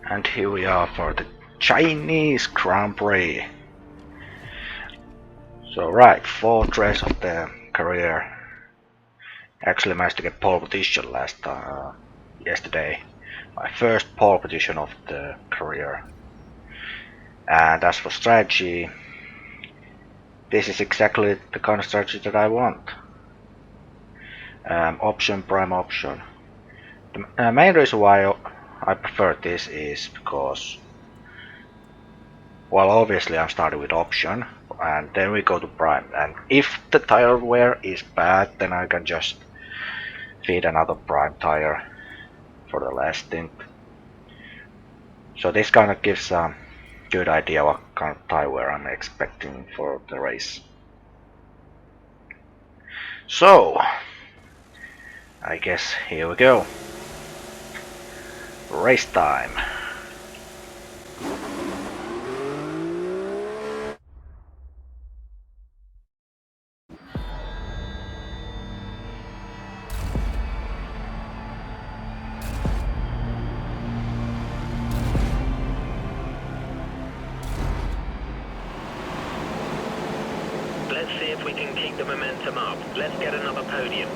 And here we are for the Chinese Grand Prix. So right, fourth race of the career. Actually managed to get pole position yesterday. My first pole position of the career. And as for strategy, this is exactly the kind of strategy that I want. Option, prime option. The main reason why I prefer this is because, well, obviously I'm starting with option, and then we go to prime. And if the tire wear is bad, then I can just feed another prime tire for the last stint. So this kind of gives a good idea what kind of tire wear I'm expecting for the race. So, I guess here we go. Race time. Let's see if we can keep the momentum up. Let's get another podium.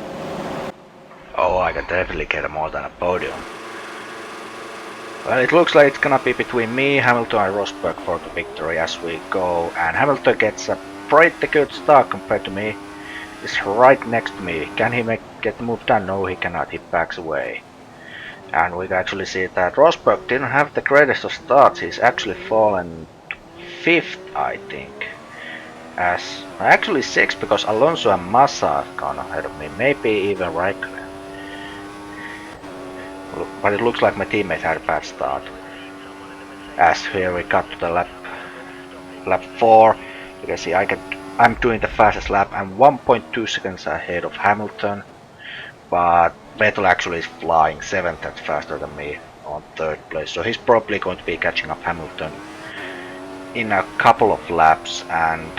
Oh, I can definitely get more than a podium. Well, it looks like it's gonna be between me, Hamilton and Rosberg for the victory as we go. And Hamilton gets a pretty good start compared to me. He's right next to me. Can he get the move done? No, he cannot. He backs away. And we can actually see that Rosberg didn't have the greatest of starts. He's actually fallen 5th, I think. Actually 6th, because Alonso and Massa have gone ahead of me. Maybe even Raikkonen. But it looks like my teammate had a bad start. As here we got to the lap 4. You can see I'm doing the fastest lap. I'm 1.2 seconds ahead of Hamilton. But Vettel actually is flying 7 tenths faster than me on 3rd place. So he's probably going to be catching up Hamilton in a couple of laps. And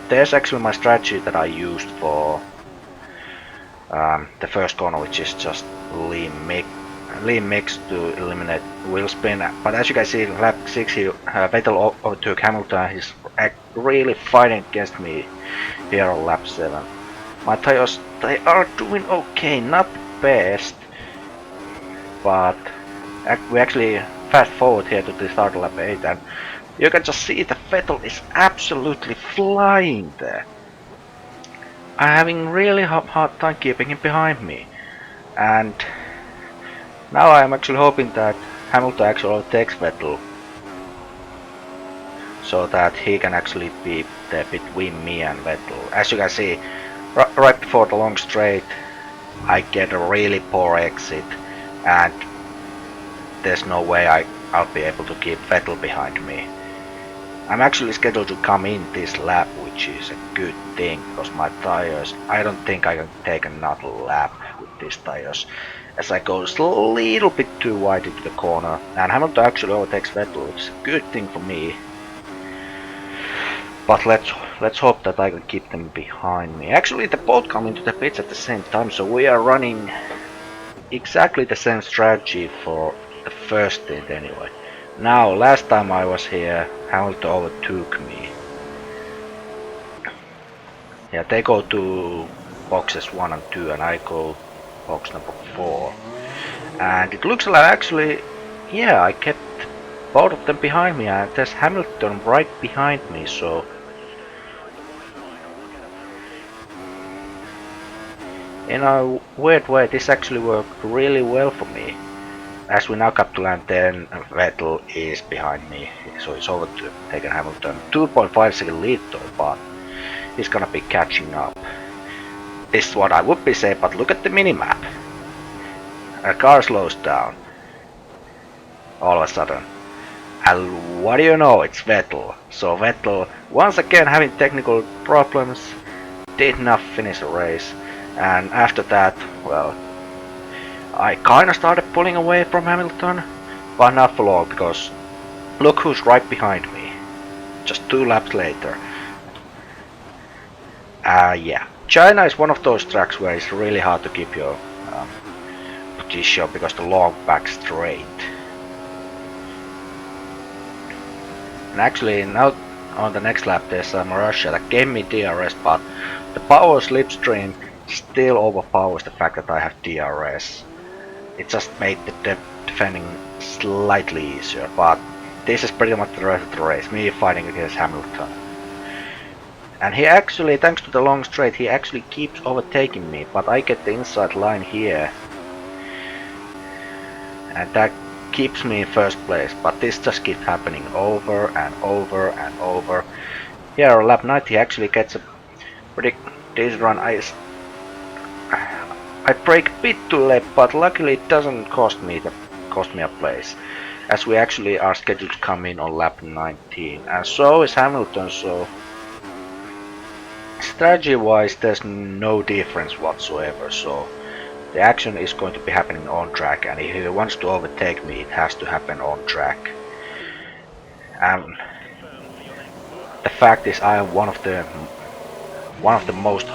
there's actually my strategy that I used for the first corner, which is just lean mix to eliminate wheel spin. But as you can see, in lap 6 Vettel overtook Hamilton. He's really fighting against me here on lap 7. My tires, they are doing okay, not the best, but we actually fast forward here to the start of lap 8, and you can just see that Vettel is absolutely flying there. I'm having really hard time keeping him behind me, and now I'm actually hoping that Hamilton actually overtakes Vettel, so that he can actually be there between me and Vettel. As you can see, right before the long straight, I get a really poor exit, and there's no way I'll be able to keep Vettel behind me. I'm actually scheduled to come in this lap, which is a good thing, because my tires, I don't think I can take another lap with these tires, as I go a little bit too wide into the corner, and Hamilton actually overtakes Vettel, which is a good thing for me. But let's hope that I can keep them behind me. Actually, they both come into the pits at the same time, so we are running exactly the same strategy for the first stint anyway. Now, last time I was here, Hamilton overtook me. Yeah, they go to boxes 1 and 2, and I go box number 4. And it looks like actually, yeah, I kept both of them behind me, and there's Hamilton right behind me, so in a weird way this actually worked really well for me. As we now got to lap 10, Vettel is behind me, so he's overtaken Hamilton. 2.5 second lead though, but he's gonna be catching up. This is what I would be saying, but look at the minimap. A car slows down all of a sudden. And what do you know, it's Vettel. So Vettel, once again having technical problems, did not finish the race. And after that, well, I kinda started pulling away from Hamilton, but not for long, because look who's right behind me. Just 2 laps later. Yeah. China is one of those tracks where it's really hard to keep your position because the long back straight. And actually now on the next lap there's some Russia that gave me DRS, but the power slipstream still overpowers the fact that I have DRS. It just made the defending slightly easier, but this is pretty much the rest of the race, me fighting against Hamilton. And he actually, thanks to the long straight, he actually keeps overtaking me, but I get the inside line here. And that keeps me in first place, but this just keeps happening over and over and over. Here on lap 90 he actually gets a pretty decent run. I brake a bit too late, but luckily it doesn't cost me a place, as we actually are scheduled to come in on lap 19, and so is Hamilton. So strategy wise there's no difference whatsoever, so the action is going to be happening on track, and if he wants to overtake me it has to happen on track. And the fact is I am one of the most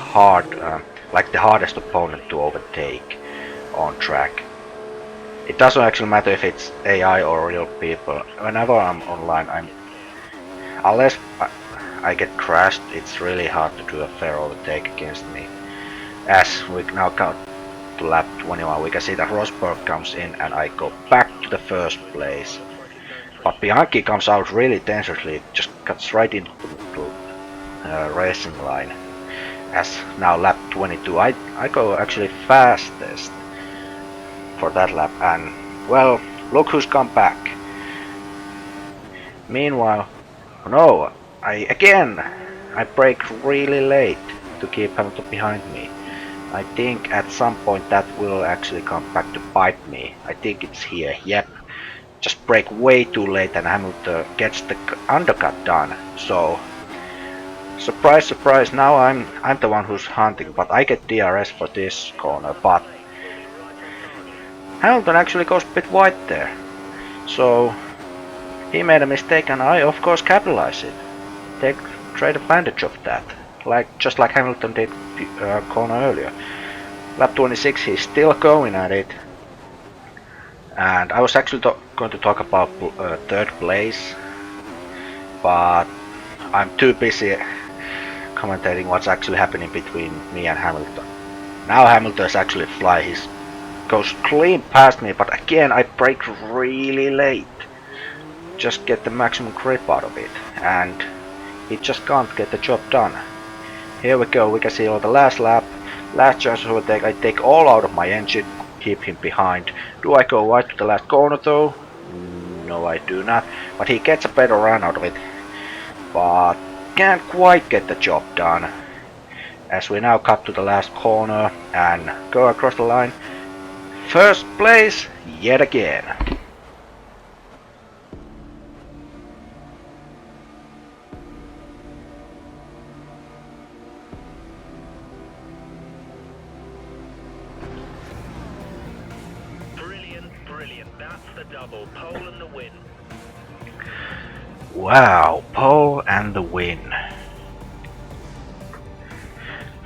like the hardest opponent to overtake on track. It doesn't actually matter if it's AI or real people. Whenever I'm online, unless I get crashed, it's really hard to do a fair overtake against me. As we now count to lap 21, we can see that Rosberg comes in and I go back to the first place. But Bianchi comes out really dangerously, just cuts right into the racing line. As now lap 22, I go actually fastest for that lap, and well, look who's come back. Meanwhile, no, I brake really late to keep Hamilton behind me. I think at some point that will actually come back to bite me. I think it's here. Yep, just brake way too late and Hamilton gets the undercut done. So surprise, surprise. Now I'm the one who's hunting, but I get DRS for this corner. But Hamilton actually goes a bit wide there. So he made a mistake, and I of course capitalize it. Trade advantage of that, just like Hamilton did corner earlier. Lap 26, he's still going at it, and I was actually going to talk about third place, but I'm too busy commentating what's actually happening between me and Hamilton. Now Hamilton is actually flying. He goes clean past me, but again I brake really late. Just get the maximum grip out of it, and he just can't get the job done. Here we go, we can see on the last lap, last chance to overtake, I take all out of my engine, keep him behind. Do I go wide to the last corner though? No, I do not, but he gets a better run out of it. But can't quite get the job done. As we now cut to the last corner and go across the line. First place yet again. Double pole and the win. Wow, pole and the win.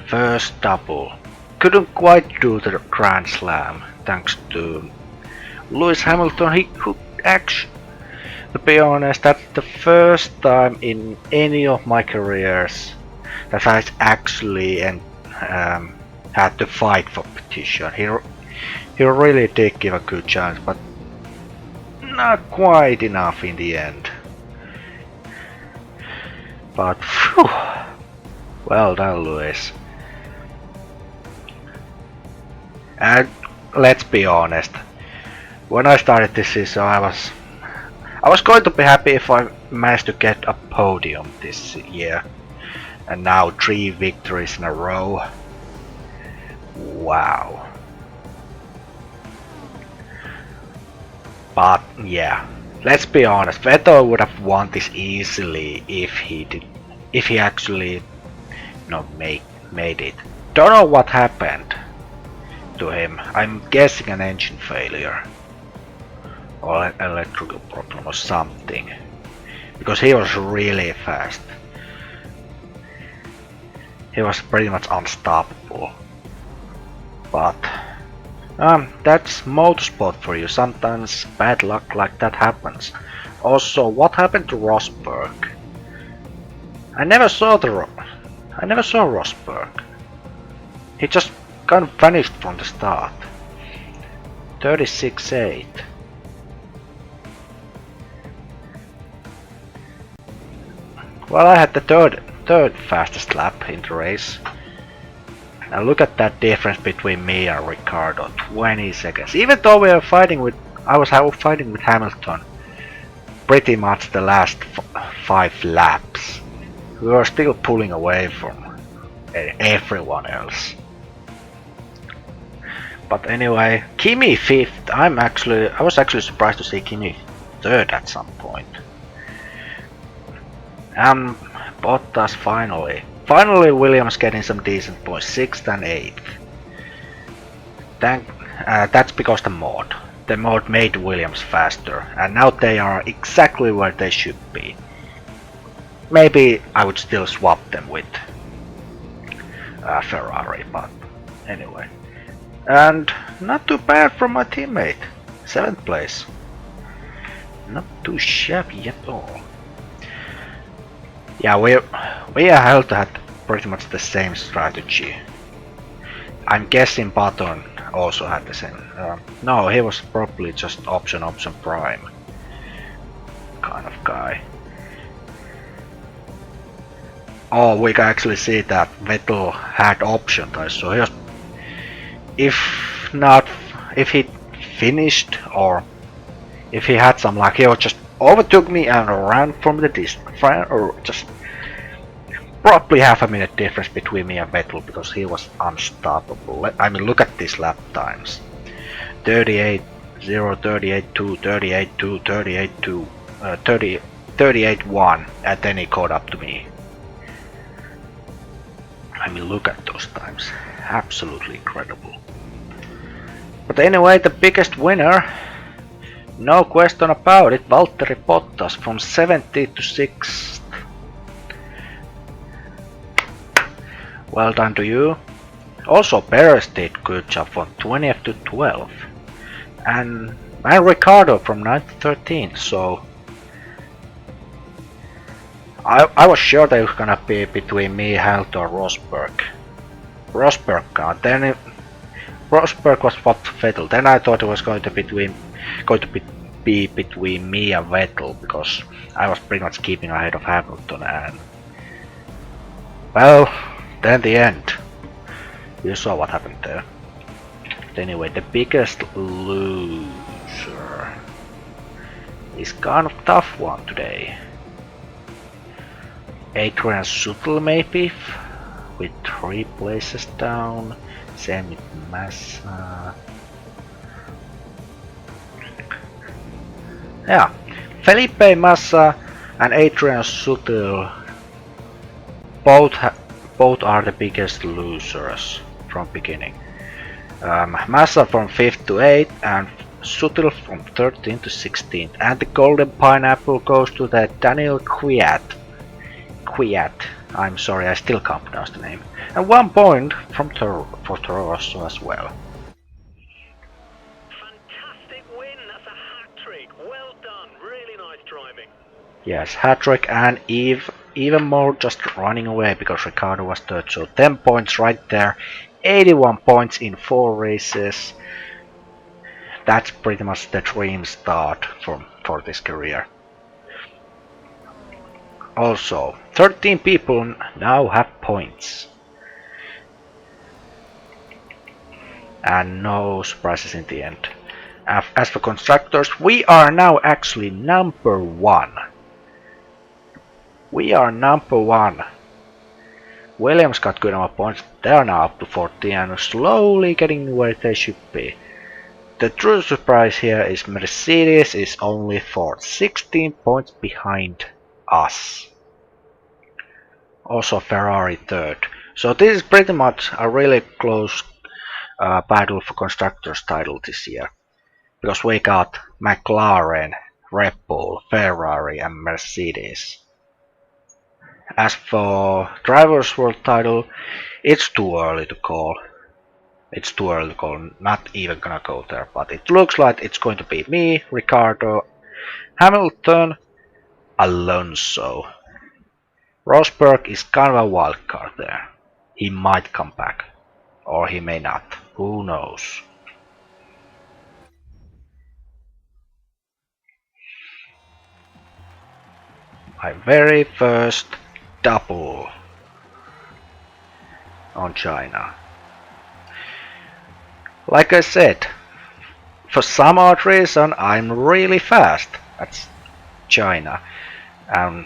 First double. Couldn't quite do the Grand Slam thanks to Lewis Hamilton. He could actually, to be honest, that's the first time in any of my careers that I actually had to fight for position. He really did give a good chance, but not quite enough in the end. But phew, well done, Lewis. And let's be honest, when I started this season, I was going to be happy if I managed to get a podium this year. And now 3 victories in a row. Wow. But yeah, let's be honest, Vettel would have won this easily if he actually made it. Don't know what happened to him. I'm guessing an engine failure or an electrical problem or something, because he was really fast. He was pretty much unstoppable. But that's motorsport for you. Sometimes bad luck like that happens. Also, what happened to Rosberg? I never saw Rosberg. He just kind of vanished from the start. 36.8. Well, I had the third fastest lap in the race. Now look at that difference between me and Ricardo, 20 seconds. Even though we are fighting with, I was fighting with Hamilton pretty much the last 5 laps. We were still pulling away from everyone else. But anyway, Kimi 5th. I was actually surprised to see Kimi 3rd at some point. And Bottas finally Williams getting some decent points, 6th and 8th. That's because the mod made Williams faster, and now they are exactly where they should be. Maybe I would still swap them with Ferrari, but anyway. And not too bad from my teammate, 7th place. Not too shabby at all. Yeah, we had pretty much the same strategy. I'm guessing Button also had the same. No, he was probably just option prime kind of guy. Oh, we can actually see that Vettel had option tires, so he was, if he finished or if he had some luck, he would just overtook me and ran from the distance, or just probably half a minute difference between me and Vettel because he was unstoppable. I mean, look at these lap times: 38.0, 38.2, 38.2, 38.2, 38.1, and then he caught up to me. I mean, look at those times. Absolutely incredible. But anyway, the biggest winner, no question about it, Valtteri Bottas from 70th to 6th. Well done to you. Also Perez did good job from 20th to 12th. And Ricardo from 9th to 13th, so I was sure they were gonna be between me, Hamilton, or Rosberg. Then Rosberg was what Vettel. Then I thought it was going to be between me and Vettel because I was pretty much keeping ahead of Hamilton, and well, then the end. You saw what happened there. Anyway, the biggest loser is kind of tough one today. Adrian Sutil maybe, with 3 places down. Same with Massa. Yeah, Felipe Massa and Adrian Sutil both are the biggest losers from beginning. Massa from 5th to 8th and Sutil from 13th to 16th. And the golden pineapple goes to the Daniel Kvyat. I'm sorry, I still can't pronounce the name. And 1 point from for Toro Rosso as well. Fantastic win, that's a hat-trick. Well done, really nice driving. Yes, hat-trick, and even more just running away because Ricardo was third. So 10 points right there. 81 points in 4 races. That's pretty much the dream start for this career. Also, 13 people now have points. And no surprises in the end. As for constructors, we are now actually number 1. We are number 1. Williams got good amount of points. They are now up to 40 and slowly getting where they should be. The true surprise here is Mercedes is only 4th, 16 points behind us. Also Ferrari 3rd. So this is pretty much a really close battle for constructors title this year. Because we got McLaren, Red Bull, Ferrari and Mercedes. As for Drivers' World title, it's too early to call. It's too early to call, not even gonna go there, but it looks like it's going to be me, Ricardo, Hamilton, Alonso. Rosberg is kind of a wild card there. He might come back, or he may not. Who knows? My very first double on China. Like I said, for some odd reason I'm really fast at China, and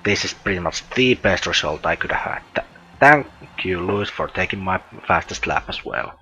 this is pretty much the best result I could have had. Thank you, Louis, for taking my fastest lap as well.